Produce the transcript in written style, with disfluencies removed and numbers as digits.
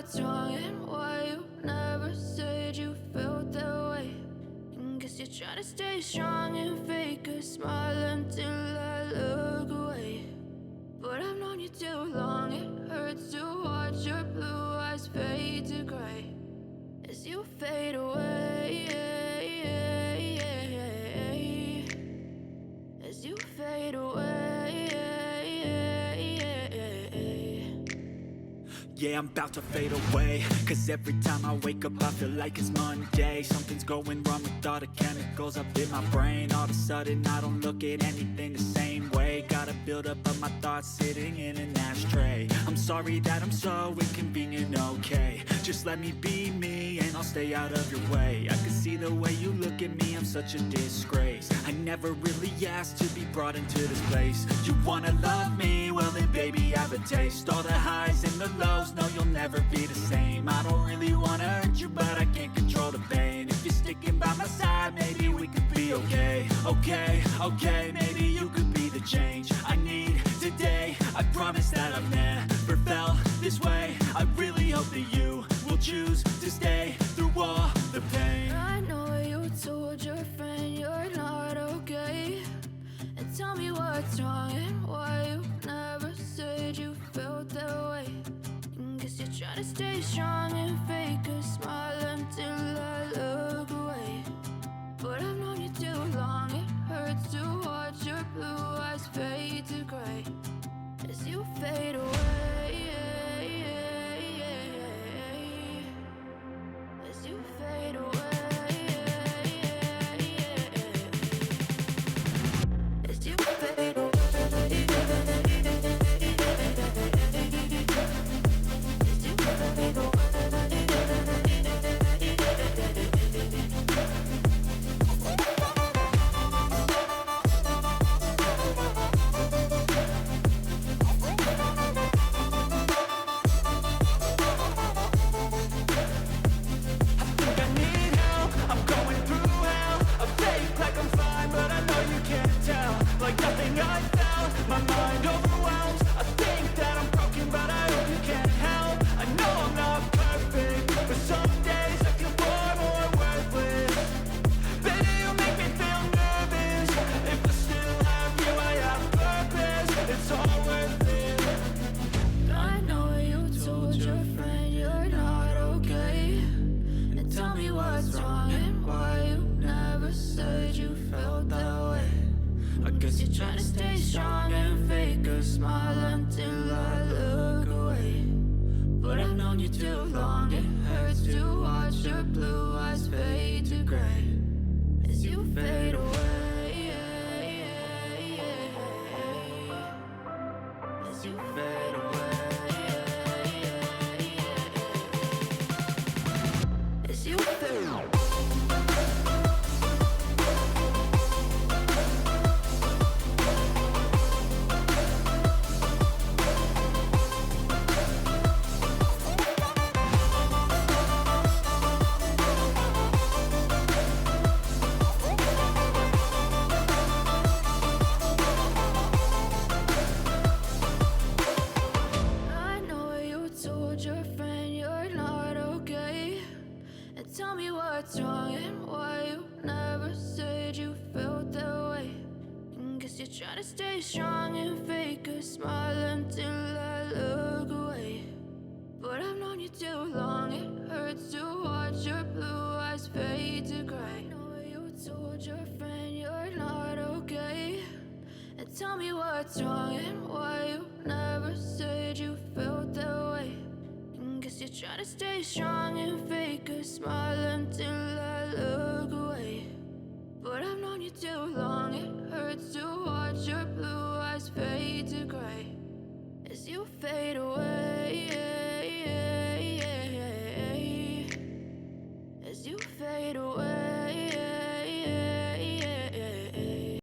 what's wrong and why you never said you felt that way. And guess you're trying to stay strong and fake a smile until I look away. But I've known you too long, it hurts to watch your blue eyes fade to gray as you fade away, as you fade away. Yeah, I'm about to fade away, cause every time I wake up I feel like it's Monday. Something's going wrong with all the chemicals up in my brain. All of a sudden I don't look at anything the same way. Got a buildup of my thoughts sitting in an ashtray. I'm sorry that I'm so inconvenient, okay. Just let me be me and I'll stay out of your way. I can see the way you look at me, I'm such a disgrace. I never really asked to be brought into this place. You wanna love me? Well then baby I have a taste. All the highs and the lows, no you'll never be the same. I don't really wanna hurt you but I can't control the pain. If you're sticking by my side maybe we could be okay. Okay, maybe you could be the change I need today. I promise that I've never felt this way. I really hope that you will choose to stay through all the pain. I know you told your friend you're not okay, and tell me what's wrong and why you never said you felt that way. And guess you're trying to stay strong and fake a smile until I look away. But I've known you too long, it hurts to watch your blue eyes fade to gray as you fade away, as you fade away, as you fade away, as you fade away. Like nothing I felt, my mind overwhelms. I think that I'm broken, but I hope you can't help. I know I'm not perfect, but some days I feel far more worthless. Baby, you make me feel nervous. If I still have you, I have purpose. It's all worth it. I know you told your friend you're not okay, and tell me what's wrong and why you never said you felt that way. I guess you're trying to stay strong and fake a smile until I look away. But I've known you too long, it hurts to watch your blue eyes fade to gray as you fade away, as you fade away, as you fade away. Tell me what's wrong and why you never said you felt that way. And guess you're trying to stay strong and fake a smile until I look away. But I've known you too long, it hurts to watch your blue eyes fade to gray. I know you told your friend you're not okay, and tell me what's wrong and why you never said you felt that way. Guess you're trying to stay strong and fake a smile until I look away.